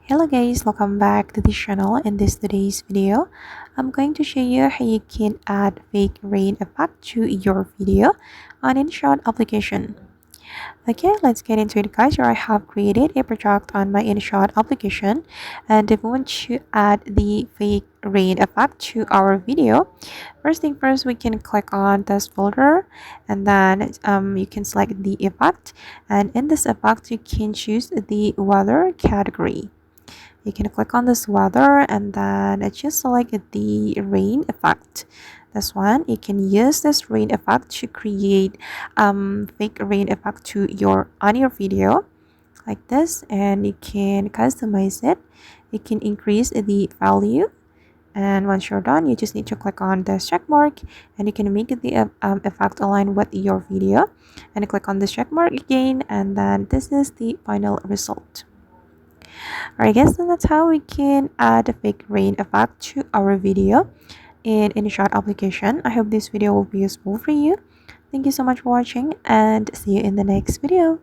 Hello guys, welcome back to the channel. In today's video, I'm going to show you how you can add fake rain effect to your video on InShot application. Okay, let's get into it guys. Here I have created a project on my InShot application, and if we want to add the fake rain effect to our video, first thing first, we can click on this folder, and then you can select the effect, and in this effect you can choose the weather category. You can click on this weather and then just select the rain effect. This one, you can use this rain effect to create fake rain effect to your on your video like this, and you can customize it. You can increase the value, and once you're done you just need to click on the check mark and you can make the effect align with your video, and click on the check mark again, and then this is the final result. Alright guys, so that's how we can add a fake rain effect to our video in InShot application. I hope this video will be useful for you. Thank you so much for watching and see you in the next video.